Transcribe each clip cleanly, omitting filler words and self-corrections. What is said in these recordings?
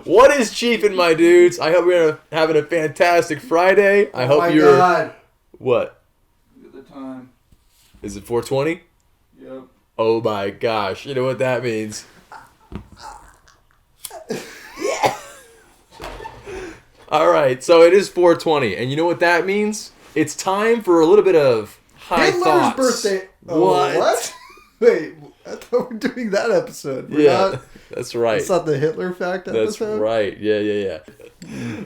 What is Chiefin, my dudes? I hope you're having a fantastic Friday. I hope you're... God. What? Look at the time. Is it 4:20? Yep. Oh my gosh. You know what that means. Alright, so it is 4:20. And you know what that means? It's time for a little bit of high Hitler's thoughts. birthday. What? Wait, I thought we were doing that episode. That's right. That's not the Hitler fact episode? That's right. Yeah.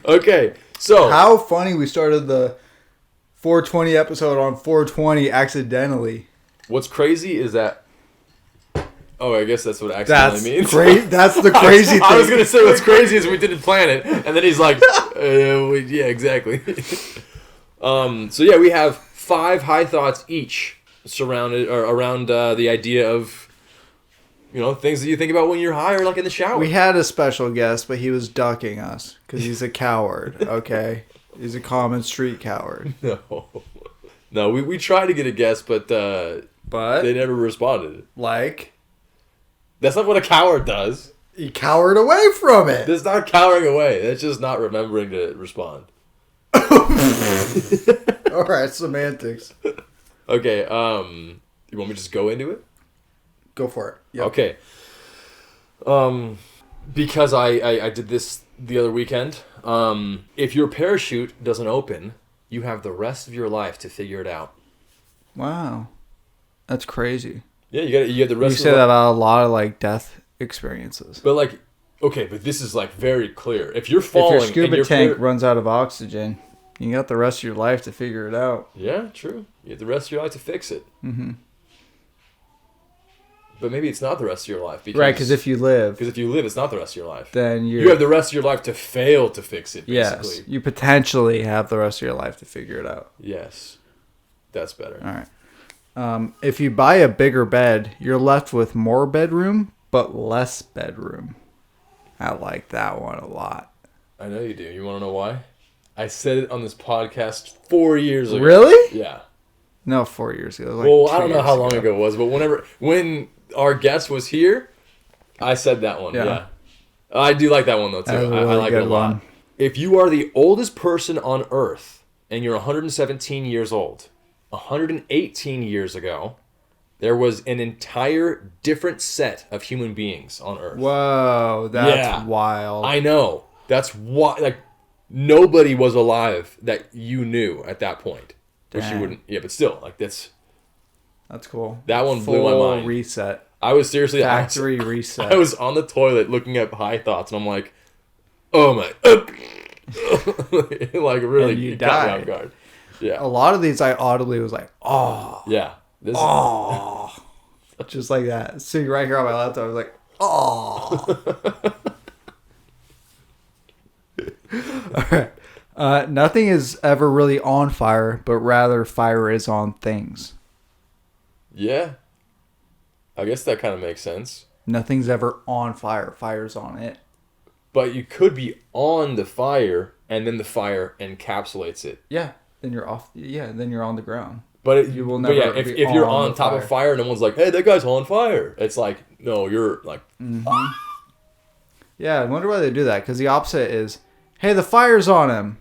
Okay, so... How funny we started the 420 episode on 420 accidentally. What's crazy is that... Oh, I guess that's what accidentally means. That's the crazy thing. I was going to say what's crazy is we didn't plan it. And then he's like, yeah, exactly. So yeah, we have 5 high thoughts each surrounded or around the idea of, things that you think about when you're high or like in the shower. We had a special guest, but he was ducking us because he's a coward, okay? He's a common street coward. No, we tried to get a guest, but they never responded. Like? That's not what a coward does. He cowered away from it. That's not cowering away. That's just not remembering to respond. All right, semantics. Okay, you want me to just go into it? Go for it. Yep. Okay. Because I did this the other weekend. If your parachute doesn't open, you have the rest of your life to figure it out. Wow. That's crazy. Yeah, you get the rest. You say that about a lot of like death experiences. But but this is like very clear. If you're falling, if your scuba tank runs out of oxygen, you got the rest of your life to figure it out. Yeah, true. You have the rest of your life to fix it. Mm-hmm. But maybe it's not the rest of your life. Because if you live, it's not the rest of your life. Then you have the rest of your life to fail to fix it, basically. Yes, you potentially have the rest of your life to figure it out. Yes, that's better. All right. If you buy a bigger bed, you're left with more bedroom, but less bedroom. I like that one a lot. I know you do. You want to know why? I said it on this podcast 4 years ago. Really? Yeah. No, 4 years ago. I don't know how long ago it was, but when our guest was here, I said that one. Yeah. I do like that one, though, too. I like it a lot. If you are the oldest person on Earth and you're 117 years old, 118 years ago, there was an entire different set of human beings on Earth. Whoa, that's wild. I know. That's why, nobody was alive that you knew at that point. Which you wouldn't. Yeah, but still, that's cool. That one blew my mind. Reset. I was seriously factory reset. I was on the toilet looking up high thoughts, and I'm like, oh my, really, you caught me off guard. Yeah. A lot of these I audibly was like, oh. Yeah. Just like that. Sitting right here on my laptop, I was like, oh. All right. Nothing is ever really on fire, but rather fire is on things. Yeah. I guess that kind of makes sense. Nothing's ever on fire. Fire's on it. But you could be on the fire, and then the fire encapsulates it. Yeah. Then you're off. Yeah. Then you're on the ground. But you will never. But yeah, if you're on top of fire, no one's like, "Hey, that guy's on fire." It's like, no, you're like. Mm-hmm. Yeah, I wonder why they do that. Because the opposite is, "Hey, the fire's on him."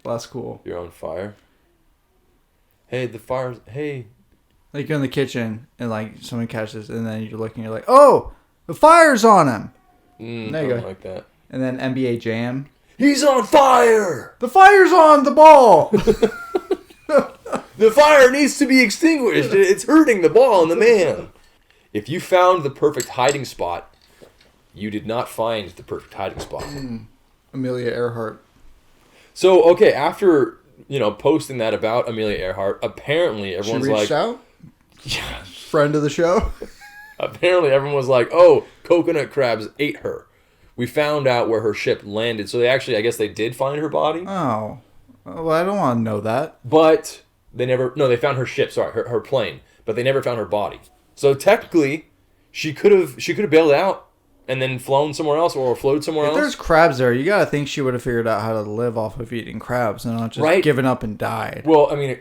Less cool. You're on fire. Hey, the fire's. Hey. Like you're in the kitchen and like someone catches, and then you're looking, you're like, "Oh, the fire's on him." There you go. Like that. And then NBA Jam. He's on fire. The fire's on the ball. The fire needs to be extinguished. It's hurting the ball and the man. If you found the perfect hiding spot, you did not find the perfect hiding spot. Amelia Earhart. So, okay, after, posting that about Amelia Earhart, apparently everyone's like... She reached out? Yeah. Friend of the show? Apparently everyone was like, oh, coconut crabs ate her. We found out where her ship landed. So I guess they did find her body. Oh. Well, I don't want to know that. But they they found her ship, her plane. But they never found her body. So technically, she could have bailed out and then flown somewhere else or floated somewhere else. If there's crabs there, you got to think she would have figured out how to live off of eating crabs and not just given up and died. Well, I mean,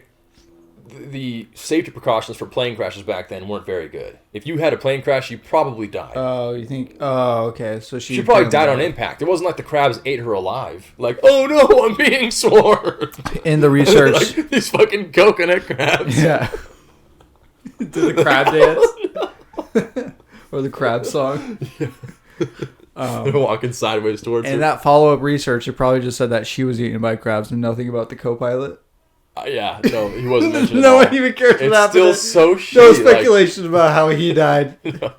the safety precautions for plane crashes back then weren't very good. If you had a plane crash, you probably died. Oh, you think? Oh, okay. So she probably died on impact. It wasn't like the crabs ate her alive. Like, oh no, I'm being swarmed. In the research, like, these fucking coconut crabs. Yeah. Did the crab dance or the crab song? Yeah. They're walking sideways towards her. And that follow-up research, it probably just said that she was eaten by crabs and nothing about the co-pilot. Yeah, no, he wasn't mentioned. No one even cares what happened. It's still so shitty. No speculation about how he died. No.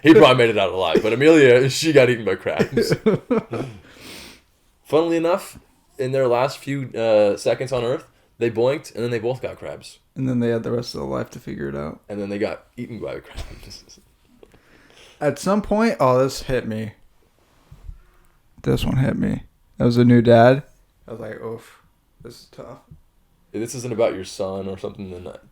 He probably made it out alive, but Amelia, she got eaten by crabs. Funnily enough, in their last few seconds on Earth, they blinked, and then they both got crabs. And then they had the rest of their life to figure it out. And then they got eaten by the crabs. At some point, this hit me. This one hit me. That was a new dad. I was like, oof, this is tough. This isn't about your son or something than that.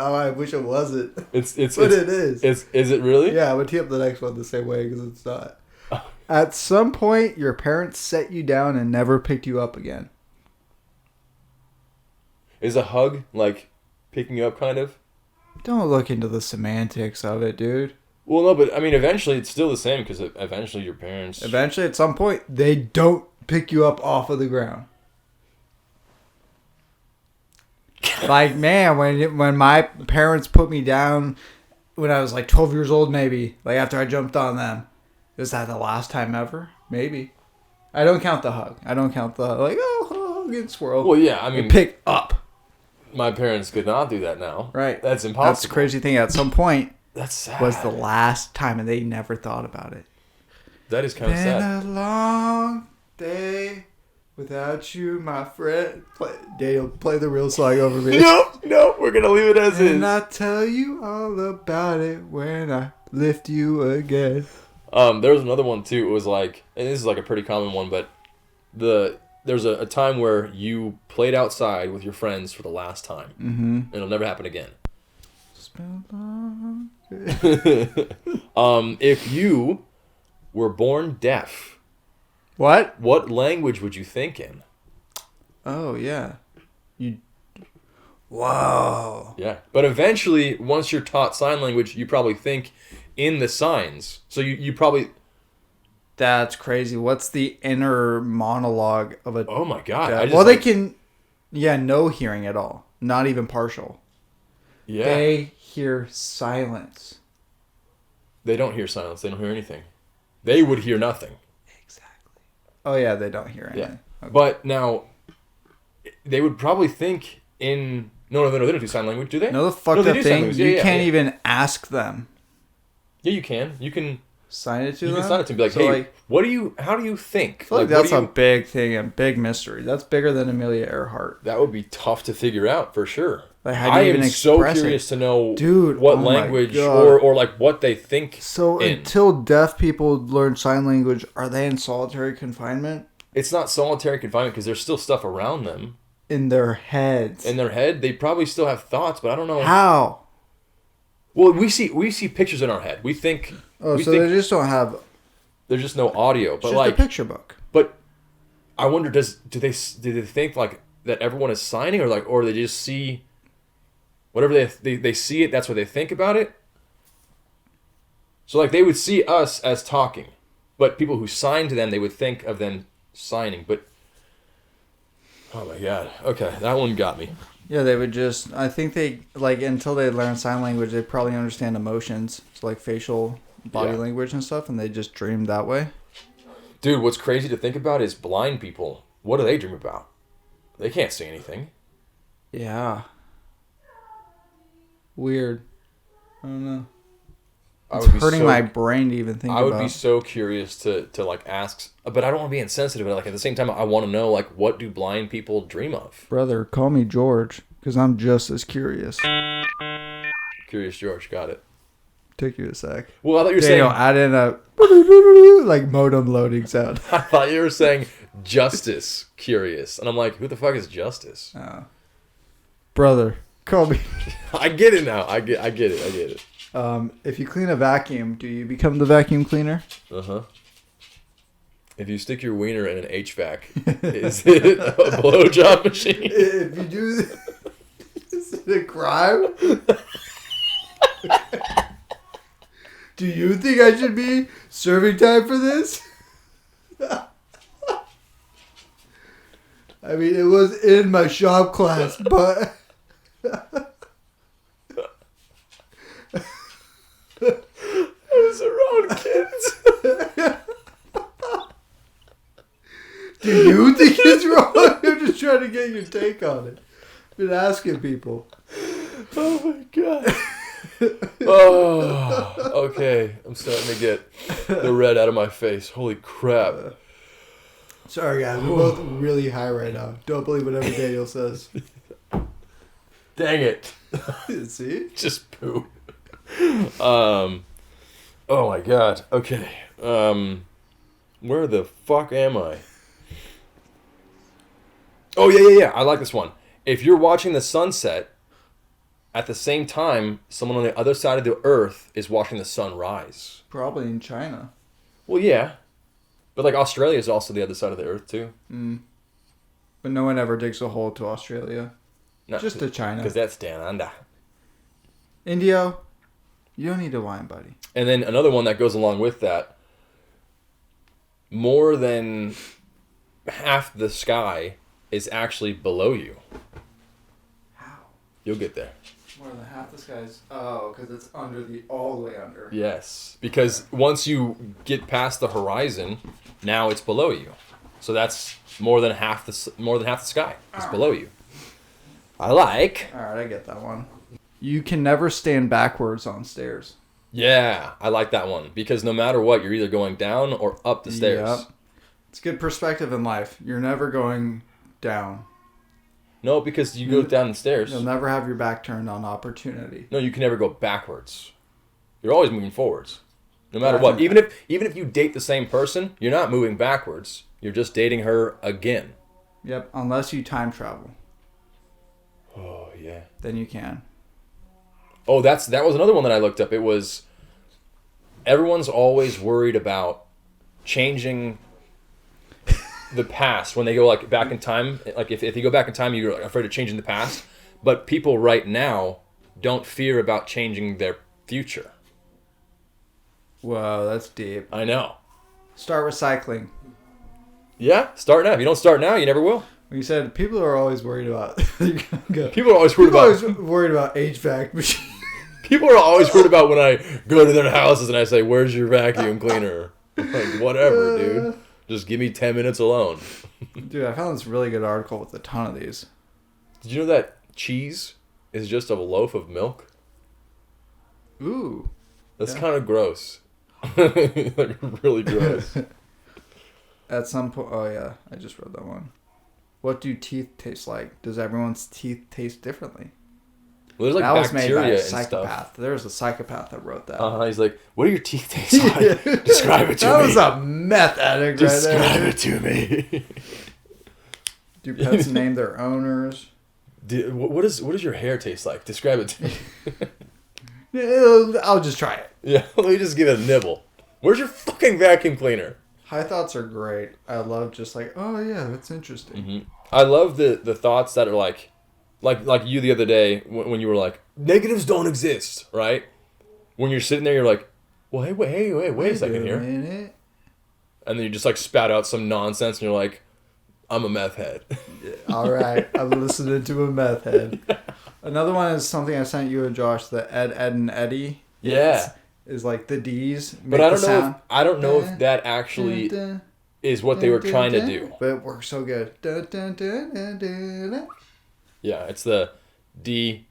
I wish it wasn't. But it is. Is it really? Yeah, I'm going to tee up the next one the same way because it's not. At some point, your parents set you down and never picked you up again. Is a hug like picking you up kind of? Don't look into the semantics of it, dude. Well, no, but I mean, eventually it's still the same because eventually your parents... Eventually, at some point, they don't pick you up off of the ground. Like, man, when my parents put me down when I was like 12 years old, maybe, like after I jumped on them, is that the last time ever? Maybe. I don't count the hug. I don't count the, like, hug and swirl. Well, yeah, I mean... Pick up. My parents could not do that now. Right. That's impossible. That's the crazy thing. At some point... That's sad. Was the last time, and they never thought about it. That is kind of sad. Been a long day without you, my friend. Daniel, play the real song over me. No, we're gonna leave it as is. And I tell you all about it when I lift you again. There was another one too. It was like, and this is like a pretty common one, but there's a time where you played outside with your friends for the last time. Mm-hmm. It'll never happen again. If you were born deaf, what language would you think in? Oh yeah, Whoa. Yeah, but eventually, once you're taught sign language, you probably think in the signs. So you probably. That's crazy. What's the inner monologue of a? Oh my god! Well, they can, no hearing at all, not even partial. Yeah. They hear silence. They don't hear silence. They don't hear anything. They would hear nothing. Exactly. Oh, yeah, they don't hear anything. Yeah. Okay. But now, they would probably think in... No, they don't do sign language, do they? No, the fucked up thing, you can't even ask them. Yeah, you can. You can... Sign it to them? You can sign it to them. Be like, so hey, how do you think? I feel like that's a big thing, a big mystery. That's bigger than Amelia Earhart. That would be tough to figure out, for sure. Like, how do you even express I am so curious to know Dude, what language or like what they think. So until deaf people learn sign language, are they in solitary confinement? It's not solitary confinement because there's still stuff around them. In their heads. In their head, they probably still have thoughts, but I don't know how. Well, we see pictures in our head. We think. Oh, so they just don't have. There's just no audio, but just like a picture book. But I wonder, do they think like that everyone is signing, or they just see whatever they see it? That's what they think about it. So like they would see us as talking, but people who sign to them, they would think of them signing. But oh my god, okay, that one got me. Yeah, they would just. I think they like until they learn sign language, they probably understand emotions, so like facial. Body language and stuff, and they just dream that way. Dude, what's crazy to think about is blind people. What do they dream about? They can't see anything. Yeah. Weird. I don't know. It's hurting my brain to even think about. I would be so curious to like ask, but I don't want to be insensitive. But like at the same time, I want to know like what do blind people dream of? Brother, call me George because I'm just as curious. Curious George, got it. Took you a sec. Well, I thought you were saying... add in a... like modem loading sound. I thought you were saying Justice Curious. And I'm like, who the fuck is Justice? Oh. Brother, call me. I get it now. I get it. If you clean a vacuum, do you become the vacuum cleaner? Uh-huh. If you stick your wiener in an HVAC, is it a blowjob machine? If you do this, is it a crime? Do you think I should be serving time for this? I mean, it was in my shop class, but... I was around kids. Do you think it's wrong? I'm just trying to get your take on it. Been asking people. Oh my god. Oh, okay. I'm starting to get the red out of my face. Holy crap. Sorry, guys. We're both really high right now. Don't believe whatever Daniel says. Dang it. See? Just poo. Oh my god. Okay. Where the fuck am I? Oh, yeah. I like this one. If you're watching the sunset, at the same time, someone on the other side of the earth is watching the sun rise. Probably in China. Well, yeah. But, like, Australia is also the other side of the earth, too. Mm. But no one ever digs a hole to Australia. Just to China. Because that's down under. Indio, you don't need to whine, buddy. And then another one that goes along with that. More than half the sky is actually below you. How? You'll get there. More than half the sky's... Oh, because it's all the way under. Yes. Because once you get past the horizon, now it's below you. So that's more than half the sky is below you. I like. Alright, I get that one. You can never stand backwards on stairs. Yeah, I like that one. Because no matter what, you're either going down or up the stairs. Yep. It's good perspective in life. You're never going down. No, because you go down the stairs. You'll never have your back turned on opportunity. No, you can never go backwards. You're always moving forwards. No matter what. Even if you date the same person, you're not moving backwards. You're just dating her again. Yep, unless you time travel. Oh, yeah. Then you can. Oh, that was another one that I looked up. It was everyone's always worried about changing the past when they go like back in time. Like if you go back in time, you're afraid of changing the past. But people right now don't fear about changing their future. Whoa, that's deep. I know. Start recycling. Yeah, start now. If you don't start now, you never will. You said people are always worried about. People are always worried about HVAC machines. People are always worried about when I go to their houses and I say, "Where's your vacuum cleaner?" Like, whatever, dude. Just give me 10 minutes alone. Dude, I found this really good article with a ton of these. Did you know that cheese is just a loaf of milk? Ooh. That's kind of gross. Like, really gross. At some point... Oh, yeah. I just read that one. What do teeth taste like? Does everyone's teeth taste differently? Well, there's like that bacteria was made by a and psychopath. stuff. There was a psychopath that wrote that. He's like, what do your teeth taste like? Describe it to me. That was a meth addict right there. Describe it to me. Do pets name their owners? What does your hair taste like? Describe it to me. I'll just try it. Yeah, let me just give it a nibble. Where's your fucking vacuum cleaner? High thoughts are great. I love just like, oh yeah, that's interesting. Mm-hmm. I love the thoughts that are like you the other day when you were like, negatives don't exist, right? When you're sitting there, you're like, well, hey, wait a second here. And then you just like spat out some nonsense and you're like, I'm a meth head. All right, I'm listening to a meth head. Another one is something I sent you and Josh, the Ed, and Eddie. Yeah. Is like the D's. But I don't know if that actually is what they were trying to do. But it works so good. Yeah, it's the D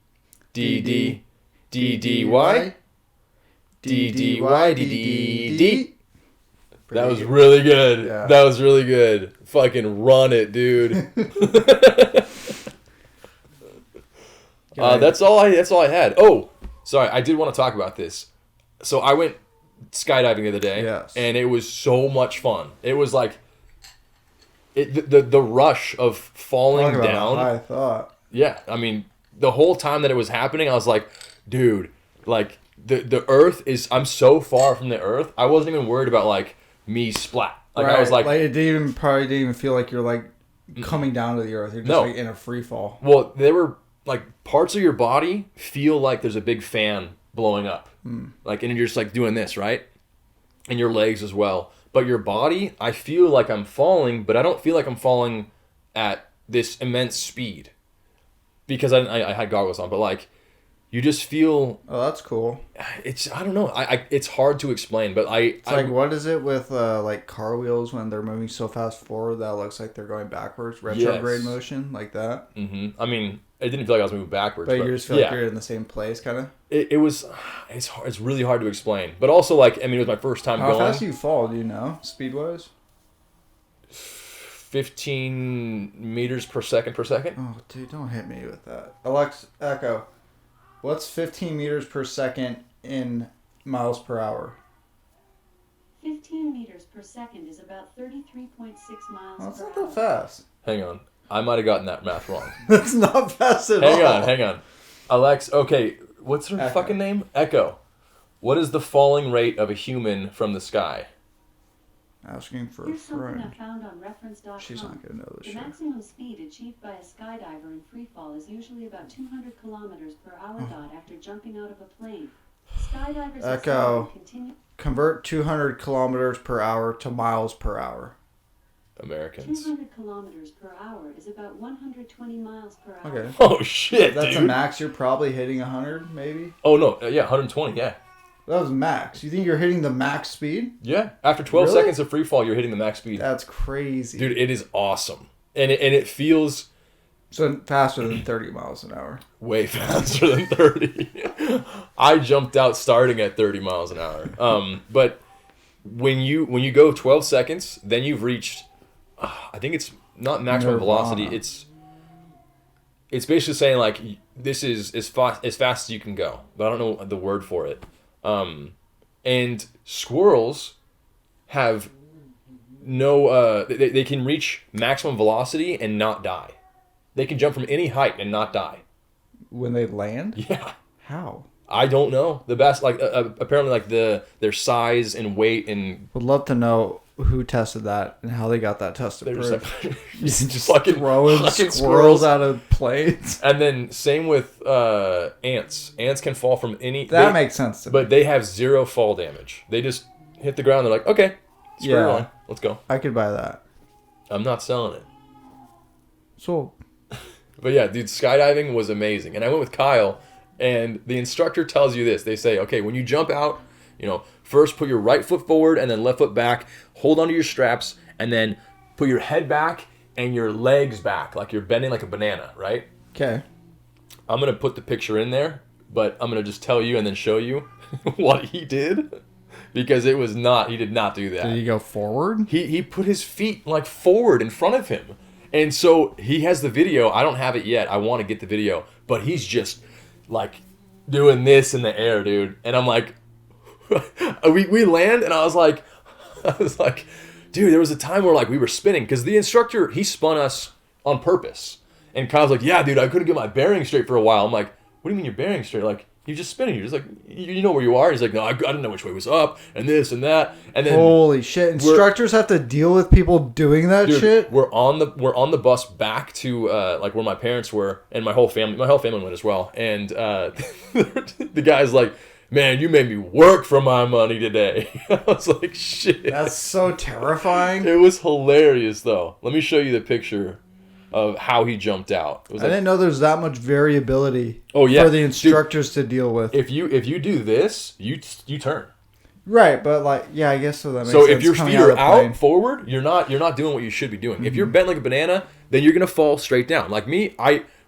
D D D D Y D D Y D D D. That was really good. Yeah. That was really good. Fucking run it, dude. That's all I had. Oh, sorry, I did want to talk about this. So I went skydiving the other day, yes, and it was so much fun. It was like the rush of falling down. I thought. Yeah, I mean, the whole time that it was happening, I was like, dude, like the Earth is. I'm so far from the Earth. I wasn't even worried about like me splat Like I was like it probably didn't even feel like you're like coming down to the earth. You're just like in a free fall. Well, they were like parts of your body feel like there's a big fan blowing up. Like, and you're just like doing this, right? And your legs as well. But your body, I feel like I'm falling, but I don't feel like I'm falling at this immense speed. Because I had goggles on, but like, you just feel... Oh, that's cool. I don't know. It's hard to explain, but It's like, what is it with like car wheels when they're moving so fast forward that looks like they're going backwards? Retrograde motion, like that? Mm-hmm. I mean, it didn't feel like I was moving backwards. But you just feel like you're in the same place, kind of? It's really hard to explain. But also, like, I mean, it was my first time going. How fast do you fall, do you know, speed-wise? 15 meters per second. Oh, dude, don't hit me with that. Echo, what's 15 meters per second in miles per hour? 15 meters per second is about 33.6 miles per hour. That's not that fast. Hang on. I might have gotten that math wrong. That's not fast at all. Hang on. Alex, okay, what's her fucking name? Echo. What is the falling rate of a human from the sky? Asking for Here's a friend. something I found on reference.com. She's not going to know this The shit. maximum speed achieved by a skydiver in freefall is usually about 200 kilometers per hour after jumping out of a plane. Skydivers Echo. Convert 200 kilometers per hour to miles per hour. Americans. 200 kilometers per hour is about 120 miles per hour. Okay. Oh, shit, That's dude. a max. You're probably hitting 100, maybe? Oh, no. Yeah, 120, yeah. That was max. You think you're hitting the max speed? Yeah. After 12 Really? seconds of free fall, you're hitting the max speed. That's crazy. Dude, it is awesome. And it feels So faster than 30 miles an hour. way faster than 30. I jumped out starting at 30 miles an hour. But when you go 12 seconds, then you've reached, I think it's not maximum velocity. It's basically saying like this is as fast as you can go. But I don't know the word for it. And squirrels have no they can reach maximum velocity and not die. They can jump from any height and not die. When they land? Yeah. How? I don't know. The best, like apparently, like their size and weight and. Would love to know who tested that and how they got that tested. They're Just fucking throwing squirrels out of planes. And then same with ants. Ants can fall from any. That makes sense to me. But they have 0 fall damage. They just hit the ground. They're like, okay, square line, let's go. I could buy that. I'm not selling it. So. But yeah, dude, skydiving was amazing. And I went with Kyle, and the instructor tells you this. They say, okay, when you jump out, first put your right foot forward and then left foot back. Hold onto your straps, and then put your head back and your legs back, like you're bending like a banana, right? Okay. I'm going to put the picture in there, but I'm going to just tell you and then show you what he did. Because he did not do that. Did he go forward? He put his feet like forward in front of him. And so he has the video. I don't have it yet. I want to get the video. But he's just like doing this in the air, dude. And I'm like, we land and I was like, dude, there was a time where like we were spinning. Because the instructor, he spun us on purpose. And Kyle's like, yeah, dude, I couldn't get my bearings straight for a while. I'm like, what do you mean your bearings straight? Like, you're just spinning. You're just like, you know where you are. He's like, no, I didn't know which way was up, and this and that. And then holy shit! Instructors have to deal with people doing that shit. We're on the bus back to like where my parents were, and my whole family went as well. And the guy's like, man, you made me work for my money today. I was like, shit. That's so terrifying. It was hilarious though. Let me show you the picture of how he jumped out. I didn't know there's that much variability for the instructors to deal with. If you do this, you turn. Right, but like, yeah, I guess so. That makes sense. So if your feet are out forward, you're not doing what you should be doing. Mm-hmm. If you're bent like a banana, then you're gonna fall straight down. Like me,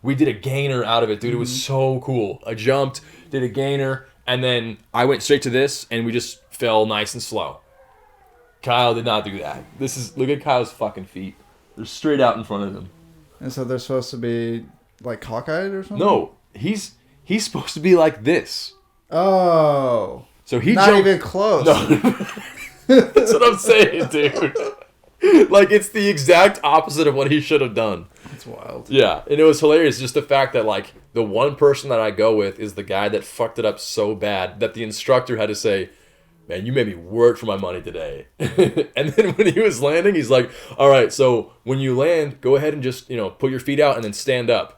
we did a gainer out of it, dude. It was so cool. I jumped, did a gainer, and then I went straight to this, and we just fell nice and slow. Kyle did not do that. Look at Kyle's fucking feet. They're straight out in front of him. And so they're supposed to be like cockeyed or something? No, he's supposed to be like this. Oh. So he not jumped, even close. No. That's what I'm saying, dude. Like it's the exact opposite of what he should have done. That's wild. Yeah, and it was hilarious just the fact that like the one person that I go with is the guy that fucked it up so bad that the instructor had to say, man, you made me work for my money today. And then when he was landing, he's like, all right, so when you land, go ahead and just, put your feet out and then stand up.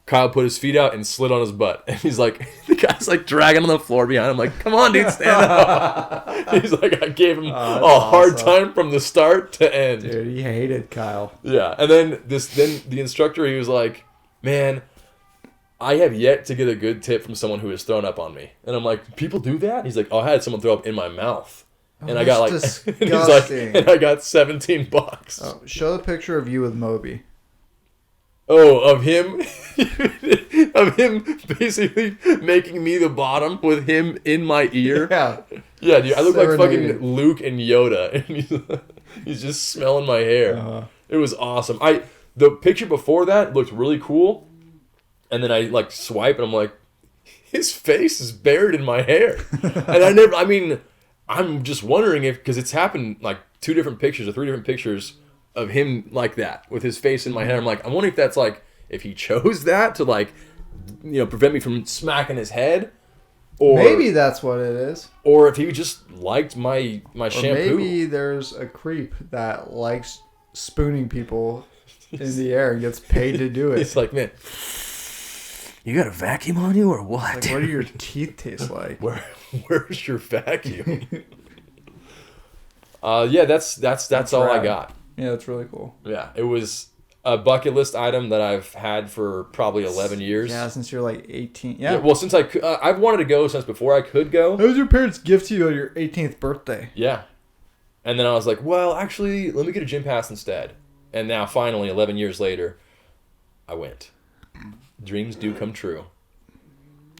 Kyle put his feet out and slid on his butt. And he's like, the guy's like dragging on the floor behind him, like, come on, dude, stand up. He's like, I gave him a hard time from the start to end. Dude, he hated Kyle. Yeah. And then the instructor, he was like, man, I have yet to get a good tip from someone who has thrown up on me. And I'm like, people do that? He's like, oh, I had someone throw up in my mouth. And I got like, and he's like, and I got $17. Oh, show the picture of you with Moby. Oh, of him basically making me the bottom with him in my ear. Yeah. Yeah, dude, I look like fucking Luke and Yoda, and he's just smelling my hair. Uh-huh. It was awesome. The picture before that looked really cool, and then I like swipe, and I'm like, his face is buried in my hair. And I'm just wondering because it's happened like 2 different pictures or 3 different pictures of him like that with his face in my hair. I'm like, I'm wondering if that's like if he chose that to like prevent me from smacking his head, or maybe that's what it is, or if he just liked my shampoo. Maybe there's a creep that likes spooning people in the air and gets paid to do it. It's like, man, you got a vacuum on you or what? Like, what do your teeth taste like? Where's your vacuum? Yeah, that's all I got. Yeah, that's really cool. Yeah, it was a bucket list item that I've had for probably 11 years. Yeah, since you're like 18. Yeah. Well, since I've wanted to go since before I could go. That was your parents' gift to you on your 18th birthday. Yeah. And then I was like, well, actually, let me get a gym pass instead. And now, finally, 11 years later, I went. Dreams do come true.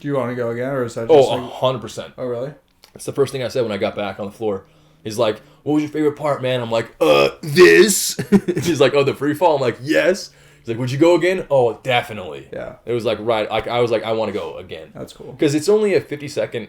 Do you want to go again, or is that just 100%. Oh, really? That's the first thing I said when I got back on the floor. He's like, what was your favorite part, man? I'm like, this. He's like, oh, the free fall? I'm like, yes. He's like, would you go again? Oh, definitely. Yeah. It was like, right. I was like, I want to go again. That's cool. Because it's only a 50-second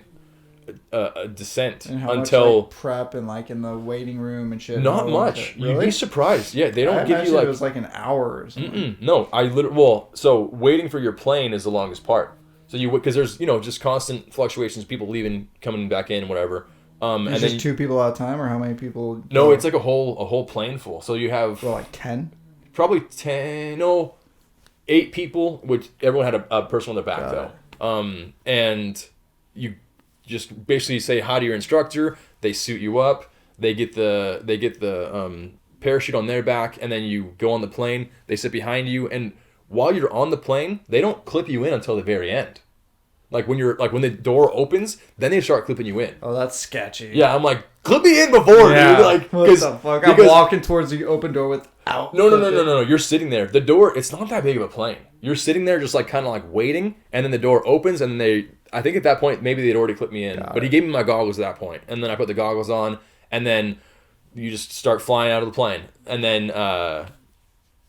descent and how until much, prep and like in the waiting room and shit. Not much. Really? You'd be surprised. Yeah, they don't give you like. It was like an hour or something. No, so waiting for your plane is the longest part. So because there's just constant fluctuations, people leaving, coming back in, whatever. And just then 2 people at a time, or how many people? No, it's like a whole plane full. So you have like 10. Probably 10. No, 8 people, which everyone had a person on their back though. And you just basically say hi to your instructor. They suit you up. They get the parachute on their back, and then you go on the plane. They sit behind you, and while you're on the plane, they don't clip you in until the very end. Like when the door opens, then they start clipping you in. Oh, that's sketchy. Yeah, I'm like, clip me in before, dude. Like, what the fuck? I'm walking towards the open door without. No. You're sitting there. The door. It's not that big of a plane. You're sitting there, just like kind of like waiting, and then the door opens, and then I think at that point maybe they'd already clipped me in, but he gave me my goggles at that point, and then I put the goggles on, and then you just start flying out of the plane, and then.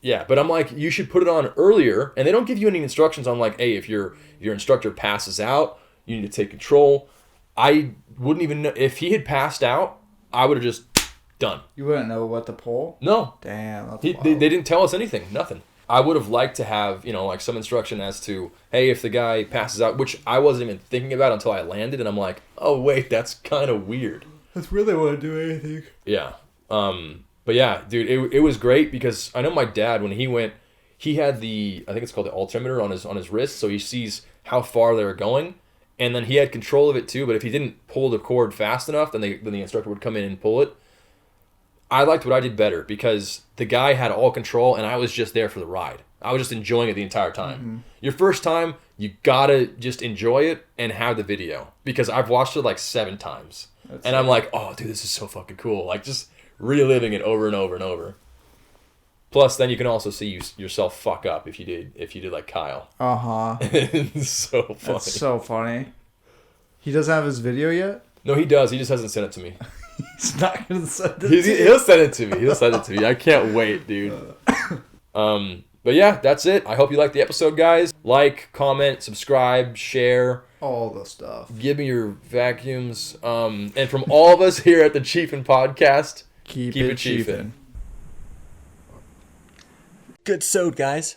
Yeah, but I'm like, you should put it on earlier, and they don't give you any instructions on like, hey, if your instructor passes out, you need to take control. I wouldn't even know if he had passed out. I would have just done. You wouldn't know what to pull? No. Damn, that's they didn't tell us anything. Nothing. I would have liked to have like some instruction as to, hey, if the guy passes out, which I wasn't even thinking about until I landed, and I'm like, oh wait, that's kind of weird. That's where they want to do anything. Yeah. But yeah, dude, it was great because I know my dad, when he went, he had I think it's called the altimeter on his wrist, so he sees how far they were going, and then he had control of it too, but if he didn't pull the cord fast enough, then the instructor would come in and pull it. I liked what I did better because the guy had all control, and I was just there for the ride. I was just enjoying it the entire time. Mm-hmm. Your first time, you gotta just enjoy it and have the video, because I've watched it like 7 times. I'm like, oh, dude, this is so fucking cool. Like, just reliving it over and over and over. Plus, then you can also see yourself fuck up if you did like Kyle. It's so funny. That's so funny. He doesn't have his video yet? No, he does. He just hasn't sent it to me. He's not gonna send it to me. He'll send it to me. I can't wait, dude. But yeah, that's it. I hope you liked the episode, guys. Like, comment, subscribe, share. All the stuff. Give me your vacuums. And from all of us here at the Chiefin Podcast, keep it Chiefin'. Good sewed, guys.